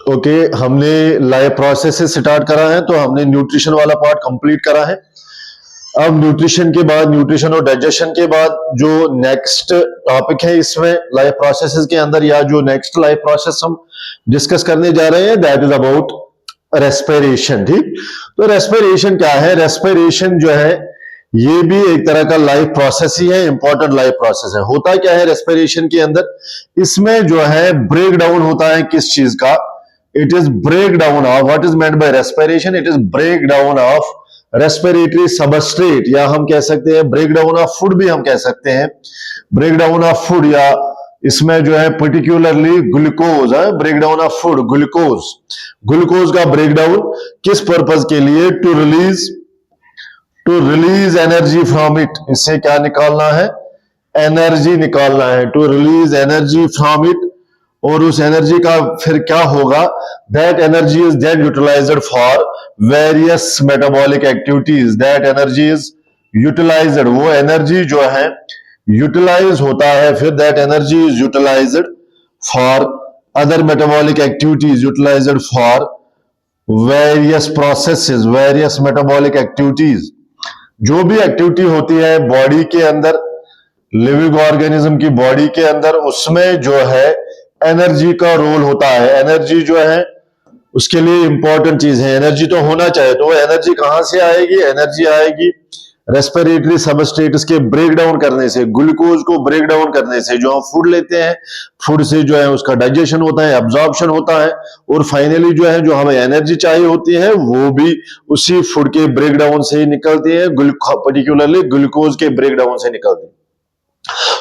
Okay, हमने live process से start करा है, तो हमने न्यूट्रिशन वाला पार्ट कंप्लीट करा है। अब न्यूट्रिशन के बाद, न्यूट्रिशन और डाइजेशन के बाद जो नेक्स्ट टॉपिक है इसमें लाइव प्रोसेसेस के अंदर, या जो नेक्स्ट लाइव प्रोसेस हम डिस्कस करने जा रहे हैं, दैट इज अबाउट रेस्पिरेशन। ठीक, तो रेस्पिरेशन क्या है? रेस्पिरेशन जो है ये भी एक तरह का लाइव प्रोसेस ही है, इंपॉर्टेंट लाइव प्रोसेस है। होता क्या है रेस्पिरेशन के अंदर? इसमें जो है ब्रेक डाउन होता है किस चीज का? It is break down of, what is meant by respiration? It is break down of respiratory substrate, या हम कह सकते हैं ब्रेक डाउन ऑफ फूड भी हम कह सकते हैं। ब्रेक डाउन ऑफ फूड, या इसमें जो है पर्टिकुलरली ग्लूकोज है, break down of food, glucose का ब्रेक डाउन किस पर्पज के लिए? To release energy from it. इससे क्या निकालना है? एनर्जी निकालना है, to release energy from it. और उस एनर्जी का फिर क्या होगा? That energy is then utilised for various metabolic activities. That energy is utilised, वो एनर्जी जो है यूटिलाइज होता है, फिर that energy is utilised for other metabolic activities, utilised for various processes, various metabolic activities. जो भी एक्टिविटी होती है बॉडी के अंदर, लिविंग ऑर्गेनिज्म की बॉडी के अंदर, उसमें जो है एनर्जी का रोल होता है। एनर्जी जो है उसके लिए इंपॉर्टेंट चीज है, एनर्जी तो होना चाहिए। तो एनर्जी कहां से आएगी? एनर्जी आएगी रेस्पिरेटरी सबस्ट्रेट्स के ब्रेक डाउन करने से, ग्लूकोज को ब्रेक डाउन करने से। जो हम फूड लेते हैं, फूड से जो है उसका डाइजेशन होता है, एब्जॉर्प्शन होता है, और फाइनली जो है जो हमें एनर्जी चाहिए होती है वो भी उसी फूड के ब्रेक डाउन से ही निकलती है, पर्टिकुलरली ग्लूकोज के ब्रेक डाउन से निकलती है।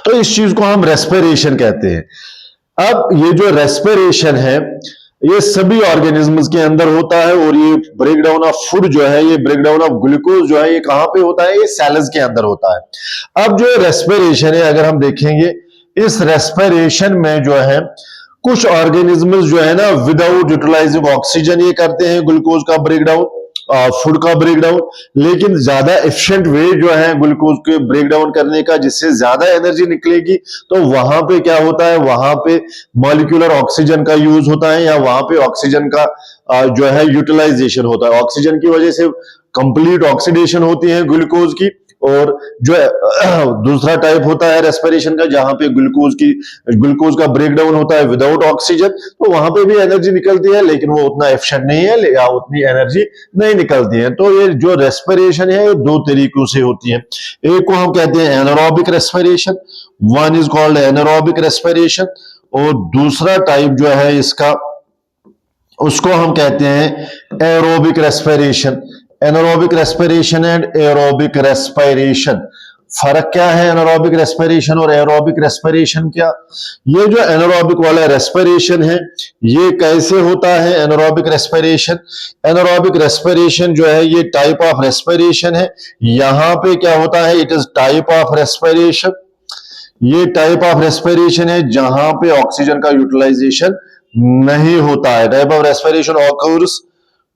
तो इस चीज को हम रेस्पिरेशन कहते हैं। अब ये जो रेस्पिरेशन है ये सभी ऑर्गेनिजम्स के अंदर होता है, और ये ब्रेक डाउन ऑफ फूड जो है, ये ब्रेक डाउन ऑफ ग्लूकोज जो है, ये कहां पे होता है? ये सेल्स के अंदर होता है। अब जो रेस्पिरेशन है, अगर हम देखेंगे इस रेस्पिरेशन में जो है कुछ ऑर्गेनिजम्स जो है ना विदाउट यूटिलाइजिंग ऑक्सीजन ये करते हैं ग्लूकोज का ब्रेक डाउन, फूड का ब्रेक डाउन। लेकिन ज्यादा एफिशिएंट वे जो है ग्लूकोज के ब्रेक डाउन करने का, जिससे ज्यादा एनर्जी निकलेगी, तो वहां पे क्या होता है? वहां पे मॉलिक्यूलर ऑक्सीजन का यूज होता है, या वहां पे ऑक्सीजन का जो है यूटिलाइजेशन होता है। ऑक्सीजन की वजह से कंप्लीट ऑक्सीडेशन होती है ग्लूकोज की। और जो दूसरा टाइप होता है रेस्पिरेशन का, जहां पे ग्लूकोज का ब्रेक डाउन होता है विदाउट ऑक्सीजन, तो वहां पे भी एनर्जी निकलती है, लेकिन वो उतना एफिशिएंट नहीं है, या उतनी एनर्जी नहीं निकलती है। तो ये जो रेस्पिरेशन है ये दो तरीकों से होती है। एक को हम कहते हैं anaerobic respiration, one is called anaerobic respiration, और दूसरा टाइप जो है इसका उसको हम कहते हैं aerobic respiration. Anaerobic respiration and aerobic respiration, फर्क क्या है एनारोबिक रेस्पिरेशन और एरोबिक रेस्पिरेशन क्या? ये जो एनारोबिक वाला रेस्पिरेशन है ये कैसे होता है? एनारोबिक रेस्पिरेशन जो है ये टाइप ऑफ रेस्पिरेशन है। यहां पे क्या होता है? It is type of respiration, ये टाइप ऑफ रेस्पिरेशन है जहां पे ऑक्सीजन का यूटिलाइजेशन नहीं होता है। Type of respiration occurs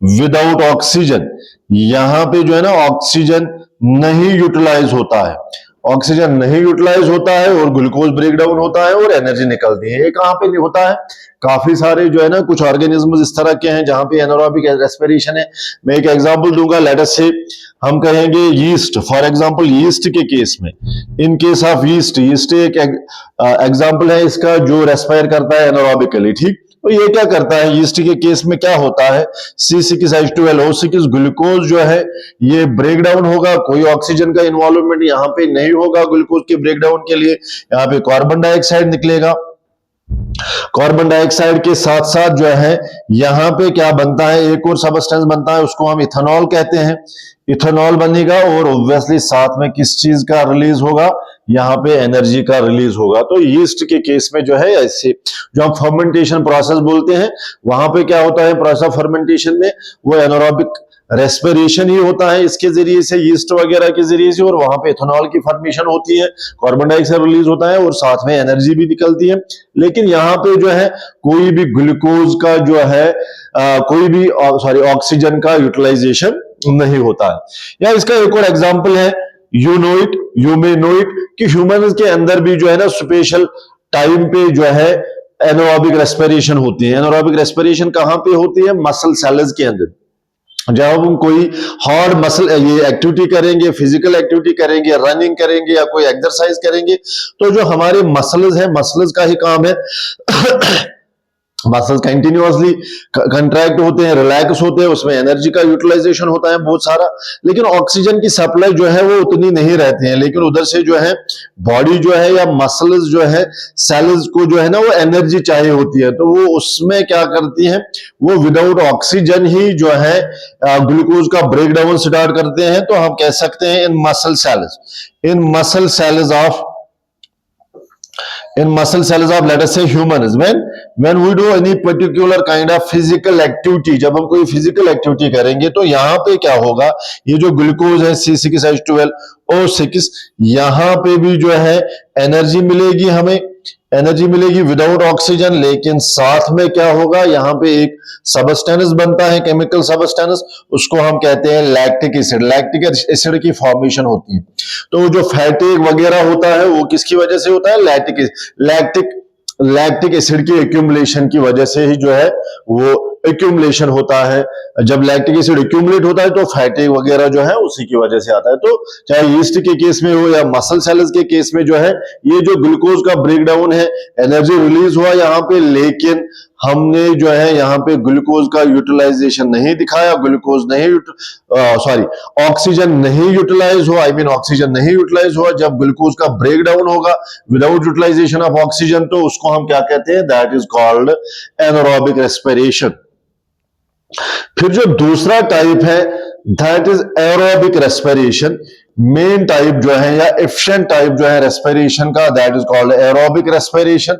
without oxygen, यहां पे जो है ना ऑक्सीजन नहीं यूटिलाइज होता है, ऑक्सीजन नहीं यूटिलाइज होता है, और ग्लूकोज ब्रेक डाउन होता है और एनर्जी निकलती है। ये कहां पे नहीं होता है? काफी सारे जो है ना कुछ ऑर्गेनिज्म इस तरह के हैं जहां पे एनारोबिक रेस्पिरेशन है। मैं एक एग्जांपल दूंगा, लेट अस से हम कहेंगे यीस्ट, फॉर एग्जांपल यीस्ट के केस में, इन केस ऑफ यीस्ट एक एग्जांपल है इसका जो रेस्पायर करता है एनारोबिकली। ठीक, तो ये क्या करता है? यीस्ट के केस में क्या होता है? C6H12O6 ग्लूकोज जो है ये ब्रेक डाउन होगा, कोई ऑक्सीजन का इन्वॉल्वमेंट यहाँ पे नहीं होगा ग्लूकोज के ब्रेक डाउन के लिए। यहाँ पे कार्बन डाइऑक्साइड निकलेगा, कार्बन डाइऑक्साइड के साथ साथ जो है यहां पे क्या बनता है? एक और सबस्टेंस बनता है, उसको हम इथेनॉल कहते हैं। इथेनॉल बनेगा, और ऑब्वियसली साथ में किस चीज का रिलीज होगा? यहाँ पे एनर्जी का रिलीज होगा। तो यीस्ट के केस में जो है ऐसे जो हम फर्मेंटेशन प्रोसेस बोलते हैं, वहां पे क्या होता है? प्रोसेस ऑफ फर्मेंटेशन में वो एनारोबिक रेस्पिरेशन ही होता है इसके जरिए से, यीस्ट वगैरह के जरिए से, और वहां पे इथेनॉल की फॉर्मेशन होती है, कार्बन डाइऑक्साइड रिलीज होता है, और साथ में एनर्जी भी निकलती है। लेकिन यहाँ पे जो है कोई भी ग्लूकोज का जो है कोई भी ऑक्सीजन का यूटिलाइजेशन नहीं होता है। या इसका एक और एग्जांपल है यू मे नो इट कि ह्यूमन के अंदर भी जो है ना स्पेशल टाइम पे जो है एनारोबिक रेस्पिरेशन होती है। एनारोबिक रेस्पिरेशन कहां पे होती है? मसल सेल्स के अंदर। जब हम कोई हार्ड मसल ये एक्टिविटी करेंगे, फिजिकल एक्टिविटी करेंगे, रनिंग करेंगे या कोई एक्सरसाइज करेंगे, तो जो हमारे मसल्स हैं, मसल्स का ही काम है मसल्स कंटिन्यूअसली कंट्रैक्ट होते हैं, रिलैक्स होते हैं, उसमें एनर्जी का यूटिलाइजेशन होता है बहुत सारा, लेकिन ऑक्सीजन की सप्लाई जो है वो उतनी नहीं रहती है। लेकिन उधर से जो है बॉडी जो है या मसल्स जो है, सेल्स को जो है ना वो एनर्जी चाहिए होती है, तो वो उसमें क्या करती है, वो विदाउट ऑक्सीजन ही जो है ग्लूकोज का ब्रेक डाउन स्टार्ट करते हैं। तो हम कह सकते हैं इन muscle cells of let us say humans, when we do any particular kind of physical activity, जब हम कोई फिजिकल एक्टिविटी करेंगे तो यहाँ पे क्या होगा, ये जो ग्लूकोज है C6H12O6, यहाँ पे भी जो है एनर्जी मिलेगी, हमें एनर्जी मिलेगी विदाउट ऑक्सीजन। लेकिन साथ में क्या होगा, यहाँ पे एक सबस्टेंस बनता है, केमिकल सबस्टेंस, उसको हम कहते हैं लैक्टिक एसिड। लैक्टिक एसिड की फॉर्मेशन होती है। तो जो फैटिग वगैरह होता है वो किसकी वजह से होता है? लैक्टिक एसिड की एक्यूमुलेशन की वजह से ही जो है वो एक्यूमुलेशन होता है। जब लैक्टिक एसिड एक्यूमुलेट होता है तो फैटिग वगैरह जो है उसी की वजह से आता है। तो चाहे यीस्ट के केस में हो या मसल सेल्स के केस में जो है ये जो ग्लूकोज का ब्रेकडाउन है, एनर्जी रिलीज हुआ यहाँ पे, लेकिन हमने जो है यहाँ पे ग्लूकोज का यूटिलाइजेशन नहीं दिखाया, ऑक्सीजन नहीं यूटिलाइज हुआ, ऑक्सीजन नहीं यूटिलाइज हुआ। जब ग्लूकोज का ब्रेकडाउन होगा विदाउट यूटिलाइजेशन ऑफ ऑक्सीजन, तो उसको हम क्या कहते हैं? That is called anaerobic respiration. फिर जो दूसरा टाइप है that is aerobic respiration. Main type जो है या एफिशिएंट टाइप जो है रेस्पिरेशन का, that is called aerobic respiration.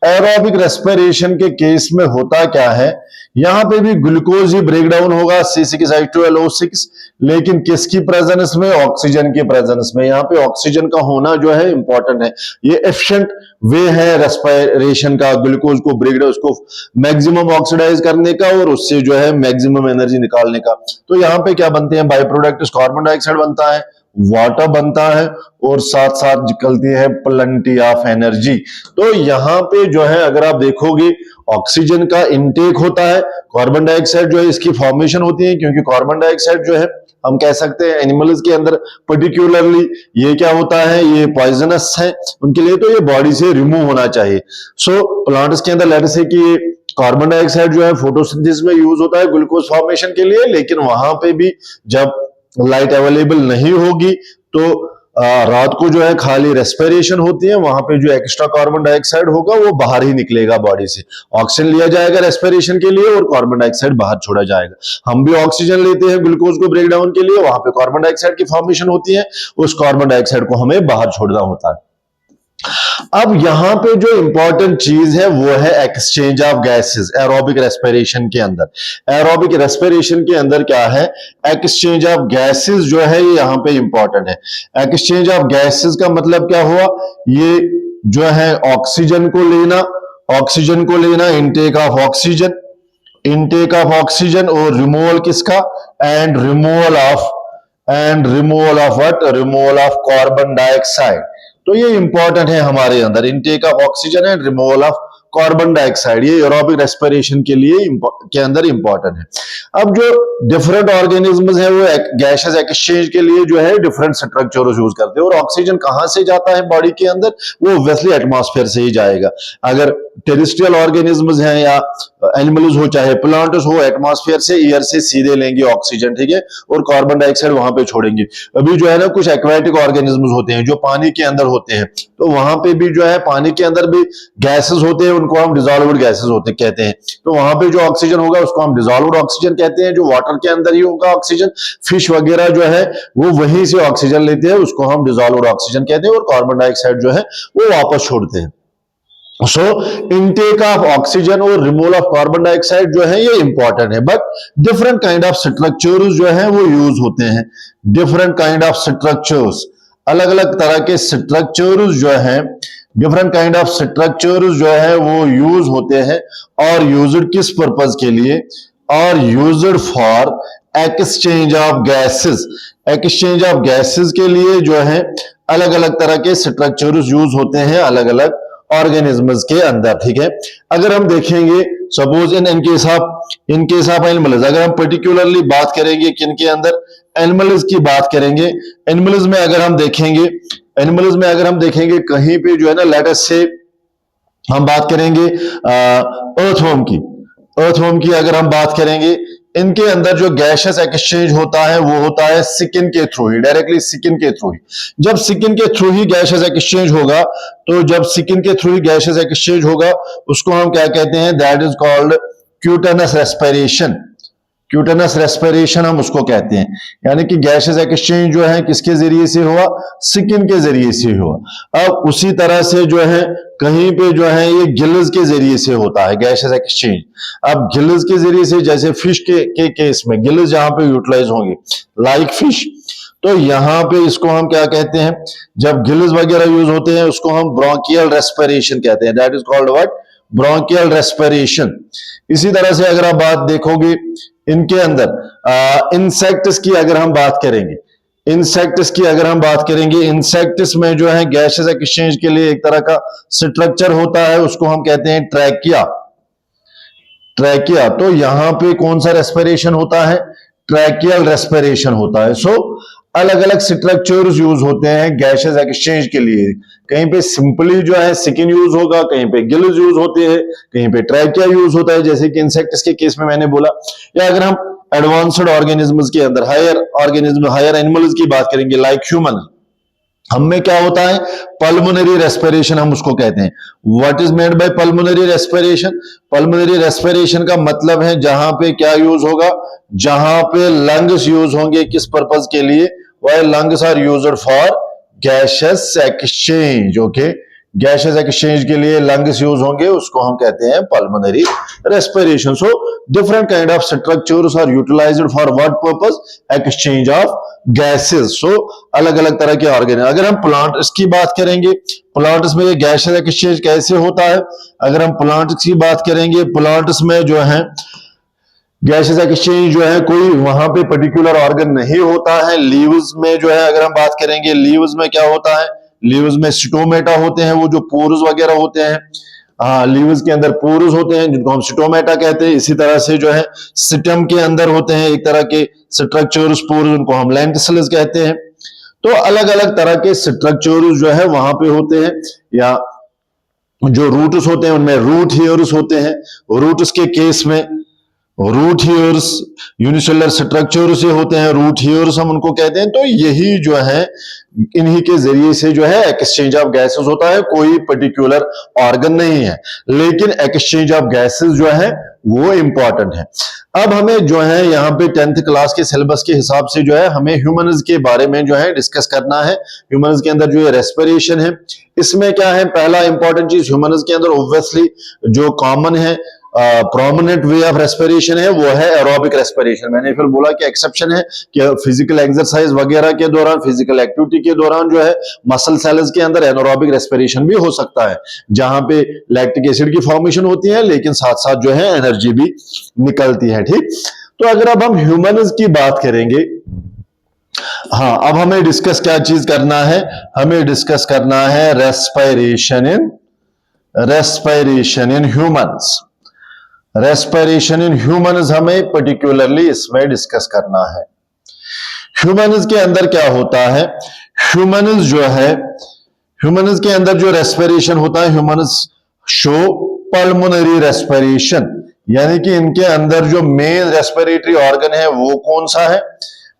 Aerobic respiration के केस में होता क्या है, यहां पे भी ग्लूकोज ही ब्रेकडाउन होगा C6H12O6, लेकिन किसकी प्रेजेंस में? ऑक्सीजन की प्रेजेंस में। यहाँ पे ऑक्सीजन का होना जो है इंपॉर्टेंट है। ये एफिशिएंट वे है रेस्पिरेशन का, ग्लूकोज को ब्रेकडाउन, उसको मैक्सिमम ऑक्सीडाइज करने का और उससे जो है मैक्सिमम एनर्जी निकालने का। तो यहाँ पे क्या बनते हैं? बाई प्रोडक्ट कार्बन डाइऑक्साइड बनता है, वाटर बनता है और साथ साथ निकलती है प्लेंटी ऑफ एनर्जी। तो यहां पे जो है अगर आप देखोगे ऑक्सीजन का इनटेक होता है, कार्बन डाइऑक्साइड जो है इसकी फॉर्मेशन होती है, क्योंकि कार्बन डाइऑक्साइड जो है हम कह सकते हैं एनिमल्स के अंदर पर्टिकुलरली ये क्या होता है, ये पॉइजनस है उनके लिए, तो ये बॉडी से रिमूव होना चाहिए। सो प्लांट्स के अंदर लेट्स से कि ये कार्बन डाइऑक्साइड जो है फोटोसिंथेसिस में यूज होता है ग्लूकोज फॉर्मेशन के लिए, लेकिन वहां पे भी जब लाइट अवेलेबल नहीं होगी तो रात को जो है खाली रेस्पिरेशन होती है, वहां पे जो एक्स्ट्रा कार्बन डाइऑक्साइड होगा वो बाहर ही निकलेगा बॉडी से। ऑक्सीजन लिया जाएगा रेस्पिरेशन के लिए और कार्बन डाइऑक्साइड बाहर छोड़ा जाएगा। हम भी ऑक्सीजन लेते हैं ग्लूकोज को ब्रेक डाउन के लिए, वहां पे कार्बन डाइऑक्साइड की फॉर्मेशन होती है, उस कार्बन डाइऑक्साइड को हमें बाहर छोड़ना होता है। अब यहां पे जो इंपॉर्टेंट चीज है वो है exchange of gases aerobic respiration के अंदर। एरोबिक रेस्पिरेशन के अंदर क्या है, एक्सचेंज ऑफ गैसेस जो है ये यहां पे इंपॉर्टेंट है। एक्सचेंज ऑफ गैसेस का मतलब क्या हुआ, ये जो है ऑक्सीजन को लेना, इनटेक ऑफ ऑक्सीजन और रिमूवल किसका, and removal of carbon dioxide. तो ये इंपॉर्टेंट है हमारे अंदर, intake of oxygen and removal of carbon dioxide, ये एरोबिक रेस्पिरेशन के लिए के अंदर इंपॉर्टेंट है। अब जो डिफरेंट ऑर्गेनिज्म्स हैं वो गैसेस एक्सचेंज के लिए जो है डिफरेंट स्ट्रक्चर्स यूज करते हैं, और ऑक्सीजन कहां से जाता है बॉडी के अंदर, वो ऑब्वियसली एटमॉस्फेयर से ही जाएगा। अगर टेरेस्ट्रियल ऑर्गेनिज्म्स हैं या एनिमल्स हो चाहे प्लांट्स हो, एटमॉस्फेयर से एयर से सीधे लेंगे ऑक्सीजन, ठीक है, और कार्बन डाइऑक्साइड वहां पे छोड़ेंगे। अभी जो है ना कुछ एक्वेटिक ऑर्गेनिज्म्स होते हैं जो पानी के अंदर होते हैं, तो वहां पे भी जो है पानी के अंदर भी गैसेस होते हैं, उनको हम डिसॉल्व्ड गैसेस होते कहते हैं। तो वहां पे जो ऑक्सीजन होगा उसको हम डिसॉल्व्ड ऑक्सीजन कहते हैं, जो वाटर के अंदर ही होगा ऑक्सीजन। फिश वगैरह जो है वो वहीं से ऑक्सीजन लेते हैं, उसको हम डिसॉल्व्ड ऑक्सीजन कहते हैं, और कार्बन डाइऑक्साइड जो है वो वापस छोड़ते हैं। सो इनटेक ऑफ ऑक्सीजन और रिमूवल ऑफ कार्बन डाइऑक्साइड जो है ये इंपॉर्टेंट है, but different kind of structures जो है वो यूज होते हैं। डिफरेंट काइंड ऑफ स्ट्रक्चर्स, अलग अलग तरह के स्ट्रक्चर्स जो है, डिफरेंट काइंड ऑफ स्ट्रक्चर्स जो है वो यूज होते हैं, और यूज्ड किस पर्पज के लिए, और used for exchange of gases. Exchange of gases के लिए जो है अलग अलग तरह के स्ट्रक्चर्स यूज होते हैं अलग अलग ऑर्गेनिज्म्स के अंदर, ठीक है। अगर हम देखेंगे suppose in case of animals, अगर हम पर्टिकुलरली बात करेंगे किनके अंदर, एनिमल्स की बात करेंगे। एनिमल्स में अगर हम देखेंगे कहीं पे जो है ना, लेट अस से हम बात करेंगे अर्थवर्म की अगर हम बात करेंगे, इनके अंदर जो गैसेस एक्सचेंज होता है वो होता है स्किन के थ्रू ही, डायरेक्टली स्किन के थ्रू ही। जब स्किन के थ्रू ही गैसेस एक्सचेंज होगा, तो जब स्किन के थ्रू ही गैसेस एक्सचेंज होगा, उसको हम क्या कहते हैं, that is called cutaneous respiration. क्यूटेनस respiration हम उसको कहते हैं, यानी कि गैसेस एक्सचेंज जो है किसके जरिए से हुआ, स्किन के जरिए से हुआ। अब उसी तरह से जो है कहीं पे जो है ये गिल्स के जरिए से होता है गैसेस एक्सचेंज। अब गिल्स के जरिए से, जैसे फिश के केस में गिल्स जहां पे यूटिलाइज होंगे लाइक फिश, तो यहां पे इसको हम क्या कहते हैं, जब गिल्स वगैरह यूज होते हैं उसको हम ब्रोंकियल रेस्पिरेशन कहते हैं, that is called what, bronchial respiration. इसी तरह से अगर आप बात देखोगे इनके अंदर इंसेक्ट्स की अगर हम बात करेंगे, इंसेक्ट्स में जो है गैसेस एक्सचेंज के लिए एक तरह का स्ट्रक्चर होता है, उसको हम कहते हैं ट्रैकिया। तो यहां पे कौन सा रेस्पिरेशन होता है, ट्रैकियल रेस्पिरेशन होता है। सो अलग अलग स्ट्रक्चर्स यूज होते हैं गैसेस एक्सचेंज के लिए। कहीं पे सिंपली जो है स्किन यूज होगा, कहीं पे गिल्स यूज होते हैं, कहीं पे ट्रैकिया यूज होता है, जैसे कि इंसेक्ट्स के केस में मैंने बोला। या अगर हम एडवांस्ड ऑर्गेनिज्म्स के अंदर हायर एनिमल्स की बात करेंगे लाइक ह्यूमन, हम में क्या होता है, पल्मोनरी रेस्पिरेशन हम उसको कहते हैं। What is made by pulmonary respiration, pulmonary respiration का मतलब है जहां पे क्या यूज होगा, जहां पे लंग्स यूज होंगे, किस पर्पज के लिए, why lungs are used for gases exchange. Okay, gases exchange के लिए लंग्स यूज होंगे, उसको हम कहते हैं pulmonary respiration. So different kind of structures are utilized for what purpose, exchange of gases. So अलग अलग तरह के ऑर्गेन। अगर हम प्लांट्स की बात करेंगे, प्लांट्स में गैसेस एक्सचेंज कैसे होता है, अगर हम प्लांट्स की बात करेंगे, प्लांट्स में जो है गैसेस एक्सचेंज जो है कोई वहां पे पर्टिकुलर ऑर्गन नहीं होता है। लीव्स में जो है अगर हम बात करेंगे, लीव्स में क्या होता है, लीव्स में स्टोमेटा होते हैं, वो जो पोर्स वगैरह होते हैं, लीव्स के अंदर पोर्स होते हैं जिनको हम स्टोमेटा कहते हैं। इसी तरह से जो है स्टेम के अंदर होते हैं एक तरह के स्ट्रक्चर्स, पोर्स, उनको हम लेंटिसल्स कहते हैं। तो अलग अलग तरह के स्ट्रक्चर्स जो है वहां पे होते हैं। या जो रूट्स होते हैं उनमें रूट हेयर्स होते हैं। रूट्स के केस में रूट हेयर्स यूनिसेलुलर स्ट्रक्चर से होते हैं, रूट हेयर्स हम उनको कहते हैं। तो यही जो है इन्हीं के जरिए से जो है एक्सचेंज ऑफ गैसेस होता है। कोई पर्टिकुलर ऑर्गन नहीं है, लेकिन एक्सचेंज ऑफ गैसेस जो है वो इंपॉर्टेंट है। अब हमें जो है यहाँ पे 10th क्लास के सिलेबस के हिसाब से जो है हमें ह्यूमन्स के बारे में जो है डिस्कस करना है। ह्यूमन्स के अंदर जो है रेस्पिरेशन है, इसमें क्या है, पहला इंपॉर्टेंट चीज ह्यूमन्स के अंदर ऑब्वियसली जो कॉमन है प्रोमिनेंट वे ऑफ रेस्पिरेशन है वो है एरोबिक रेस्पिरेशन। मैंने फिर बोला कि एक्सेप्शन है कि फिजिकल एक्सरसाइज वगैरह के दौरान, फिजिकल एक्टिविटी के दौरान जो है मसल सेल्स के अंदर एनारोबिक रेस्पिरेशन भी हो सकता है, जहां पे लैक्टिक एसिड की फॉर्मेशन होती है लेकिन साथ साथ जो है एनर्जी भी निकलती है। ठीक, तो अगर अब हम ह्यूमन्स की बात करेंगे, हाँ, अब हमें डिस्कस क्या चीज करना है, हमें डिस्कस करना है respiration in humans. Respiration in humans हमें पर्टिकुलरली इसमें डिस्कस करना है। ह्यूमन्स के अंदर क्या होता है, ह्यूमन्स जो है, ह्यूमन्स के अंदर जो रेस्पिरेशन होता है, ह्यूमन्स शो पल्मोनरी रेस्पिरेशन, यानी कि इनके अंदर जो मेन रेस्पिरेटरी ऑर्गन है वो कौन सा है,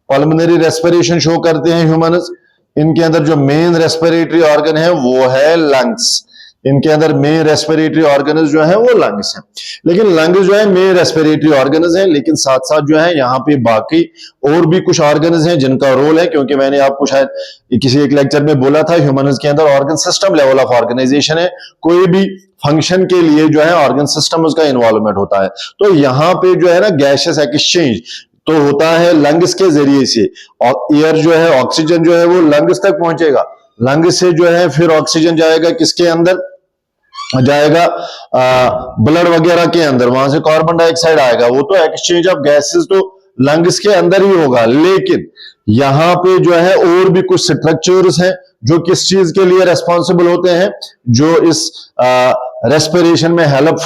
पल्मोनरी रेस्पिरेशन शो करते हैं ह्यूमन्स। इनके अंदर जो मेन रेस्पिरेटरी ऑर्गन है वो है लंग्स। इनके अंदर मेन रेस्पिरेटरी ऑर्गन्स जो है वो लंग्स हैं। लेकिन लंग्स जो है मेन रेस्पिरेटरी ऑर्गन्स हैं, लेकिन साथ साथ जो है यहाँ पे बाकी और भी कुछ ऑर्गन्स हैं जिनका रोल है, क्योंकि मैंने आपको शायद किसी एक लेक्चर में बोला था ह्यूमन्स के अंदर organ system level of organisation है। कोई भी फंक्शन के लिए जो है ऑर्गन सिस्टम उसका इन्वॉल्वमेंट होता है। तो यहाँ पे जो है ना गैसेस एक्सचेंज तो होता है लंग्स के जरिए से, और एयर जो है, ऑक्सीजन जो है वो लंग्स तक पहुंचेगा, लंग्स से जो है फिर ऑक्सीजन जाएगा किसके अंदर, जाएगा ब्लड वगैरह के अंदर, वहां से कार्बन डाइऑक्साइड आएगा। वो तो एक्सचेंज ऑफ गैसेस तो लंग्स के अंदर ही होगा, लेकिन यहां पे जो है और भी कुछ स्ट्रक्चर्स हैं जो किस चीज के लिए रेस्पॉन्सिबल होते हैं, जो इस रेस्पिरेशन में हेल्प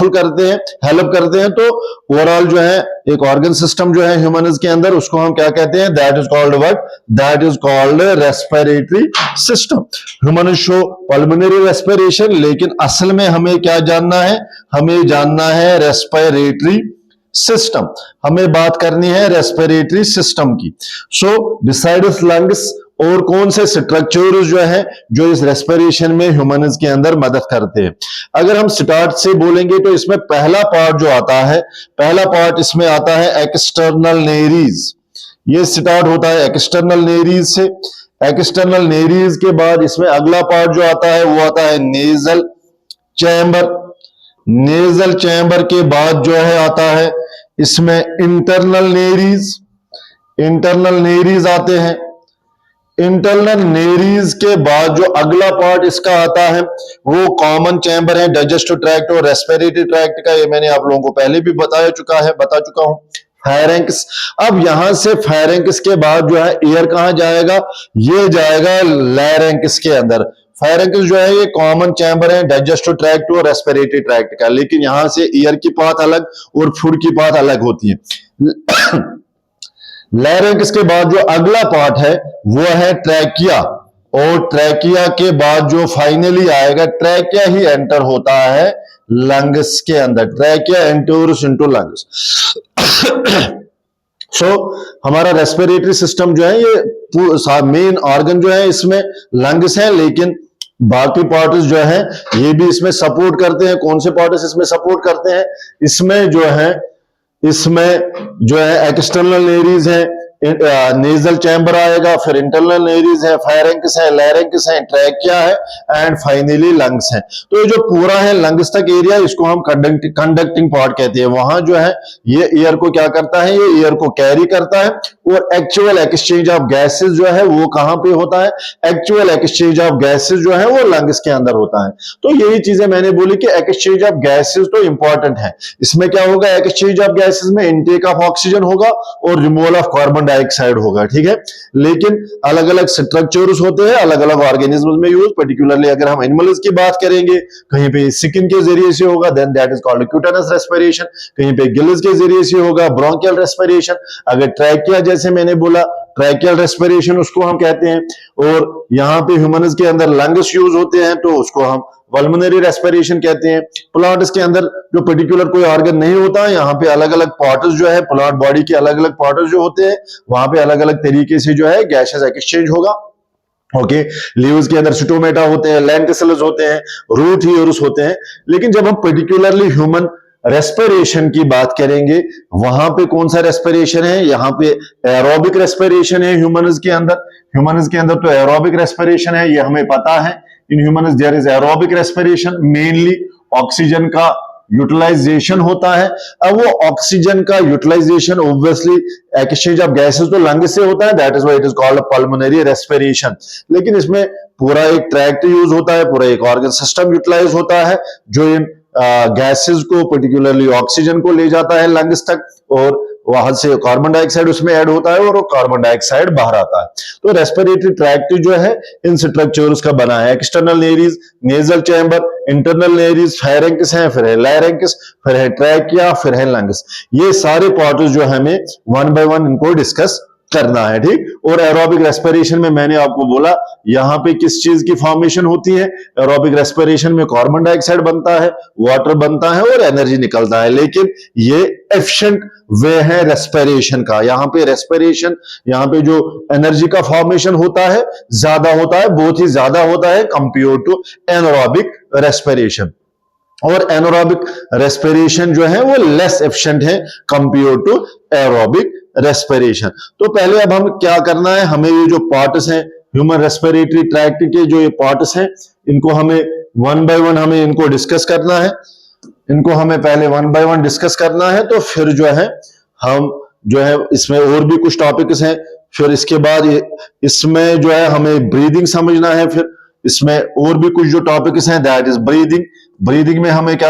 करते हैं। तो ओवरऑल जो है एक ऑर्गन सिस्टम जो है ह्यूमन के अंदर, उसको हम क्या कहते हैं, that is called what, that is called respiratory system. Human show pulmonary respiration, लेकिन असल में हमें क्या जानना है, हमें जानना है रेस्पिरेटरी सिस्टम। हमें बात करनी है रेस्पिरेटरी सिस्टम की। सो बिसाइड्स लंग्स और कौन से स्ट्रक्चर्स जो है जो इस रेस्पिरेशन में ह्यूमन्स के अंदर मदद करते हैं। अगर हम स्टार्ट से बोलेंगे तो इसमें पहला पार्ट जो आता है, पहला पार्ट इसमें आता है एक्सटर्नल नेरीज। ये स्टार्ट होता है एक्सटर्नल नेरीज से। एक्सटर्नल नेरीज के बाद इसमें अगला पार्ट जो आता है वो आता है नेजल चैम्बर। नेजल चैम्बर के बाद जो है आता है इसमें इंटरनल नेरीज। इंटरनल नेरीज आते हैं। इंटरनल नेरीज के बाद जो अगला पार्ट इसका आता है वो कॉमन चैम्बर है, डाइजेस्टिव ट्रैक्ट और रेस्पिरेटरी ट्रैक्ट का। ये मैंने आप लोगों को पहले भी बता चुका हूं। फायरेंक्स। अब यहां से फायरेंक्स के बाद जो है एयर कहां जाएगा, ये जाएगा लैरेंक्स के अंदर। फायरेंक्स जो है ये कॉमन चैम्बर है डाइजेस्टिव ट्रैक्ट और रेस्पिरेटरी ट्रैक्ट का, लेकिन यहां से एयर की पाथ अलग और फूड की पाथ अलग होती है। लैरिंक्स के बाद जो अगला पार्ट है वो है ट्रैकिया, और ट्रैकिया के बाद जो फाइनली आएगा, ट्रैकिया ही एंटर होता है लंग्स के अंदर। Trachea enters into lungs. So हमारा रेस्पिरेटरी सिस्टम जो है ये मेन ऑर्गन जो है इसमें लंग्स है, लेकिन बाकी पार्ट्स जो है ये भी इसमें सपोर्ट करते हैं। कौन से पार्ट्स इसमें सपोर्ट करते हैं, इसमें जो है एक्सटर्नल नेरीज है, नेजल चैम्बर आएगा, फिर इंटरनल नेरीज है, फायरेंक्स है, लैरिंक्स है, ट्रैकिया है एंड फाइनली लंग्स है। तो ये जो पूरा है लंग्स तक एरिया, इसको हम कंडक्टिंग पार्ट कहते हैं। वहां जो है ये एयर को क्या करता है, ये एयर को कैरी करता है, और एक्चुअल एक्सचेंज ऑफ गैसेस जो है वो कहां पे होता है, एक्चुअल एक्सचेंज ऑफ गैसेस जो है वो लंग्स के अंदर होता है। तो यही चीजें मैंने बोली कि एक्सचेंज ऑफ गैसेस तो इंपॉर्टेंट है। इसमें क्या होगा, एक्सचेंज ऑफ गैसेस में इनटेक ऑफ ऑक्सीजन होगा और रिमूवल ऑफ कार्बन डाइऑक्साइड होगा, ठीक है। लेकिन अलग अलग स्ट्रक्चर्स होते हैं अलग अलग ऑर्गेनिज्म में यूज। पर्टिकुलरली अगर हम एनिमल्स की बात करेंगे, कहीं पे स्किन के जरिए से होगा, then that is called cutaneous respiration. कहीं पे गिल्स के जरिए से होगा, ब्रोंकियल रेस्पिरेशन। अगर ट्रैकिया जैसे मैंने बोला, ट्रैकियल रेस्पिरेशन उसको हम कहते हैं। और यहां पे ह्यूमन्स के अंदर लंग्स यूज होते हैं तो उसको हम पल्मोनरी रेस्पिरेशन कहते हैं। प्लांट्स के अंदर जो पर्टिकुलर कोई ऑर्गन नहीं होता है, यहाँ पे अलग अलग पार्ट्स जो है, प्लांट बॉडी के अलग अलग पार्ट्स जो होते हैं, वहां पे अलग अलग तरीके से जो है गैसेस एक्सचेंज होगा। ओके, लीव्स के अंदर सिटोमेटा होते हैं, लेंटिसिल्स होते हैं, रूट हीयर्स होते हैं। लेकिन जब हम पर्टिकुलरली ह्यूमन रेस्पिरेशन की बात करेंगे, वहां पे कौन सा रेस्पिरेशन है, यहाँ पे एरोबिक रेस्पिरेशन है ह्यूमन्स के अंदर। ह्यूमन्स के अंदर तो एरोबिक रेस्पिरेशन है, ये हमें पता है। In humans there is aerobic respiration, mainly oxygen का यूटिलाइजेशन होता है। अब वो ऑक्सीजन का utilisation obviously exchange of gases तो लंग से होता है, that is why it is called pulmonary respiration. लेकिन इसमें पूरा एक ट्रैक्ट यूज होता है, पूरा एक ऑर्गन सिस्टम यूटिलाइज होता है जो इन गैसेस को पर्टिकुलरली ऑक्सीजन को ले जाता है लंग्स तक, और वहां से कार्बन डाइऑक्साइड उसमें ऐड होता है और वो कार्बन डाइऑक्साइड बाहर आता है। तो रेस्पिरेटरी ट्रैक्ट जो है इन स्ट्रक्चर्स का बना है। External nares, nasal chamber, internal nares, pharynx है, फिर है लैरिंक्स, फिर है ट्रैकिया, फिर है लंग्स। ये सारे पार्ट्स जो हमें वन बाय वन इनको डिस्कस करना है, ठीक। और एरोबिक रेस्पिरेशन में मैंने आपको बोला यहां पे किस चीज की फॉर्मेशन होती है। एरोबिक रेस्पिरेशन में कार्बन डाइऑक्साइड बनता है, वाटर बनता है और एनर्जी निकलता है। लेकिन ये एफिशिएंट वे है रेस्पिरेशन का। यहाँ पे रेस्पिरेशन, यहाँ पे जो एनर्जी का फॉर्मेशन होता है ज्यादा होता है, बहुत ही ज्यादा होता है कंपेयर टू एनारोबिक रेस्पिरेशन। और एनारोबिक रेस्पिरेशन जो है वो लेस एफिशिएंट है कंपेयर टू एरोबिक रेस्पिरेशन। तो पहले अब हम क्या करना है, हमें ये जो पार्ट्स हैं ह्यूमन रेस्पिरेटरी ट्रैक्ट के, जो ये पार्ट्स हैं, इनको हमें वन बाय वन हमें इनको डिस्कस करना है। इनको हमें पहले वन बाय वन डिस्कस करना है, तो फिर जो है हम जो है इसमें और भी कुछ टॉपिक्स हैं। फिर इसके बाद इसमें जो है हमें ब्रीदिंग समझना है। फिर इसमें और भी कुछ जो टॉपिक्स हैं, दैट इज ब्रीदिंग। ब्रीदिंग में हमें क्या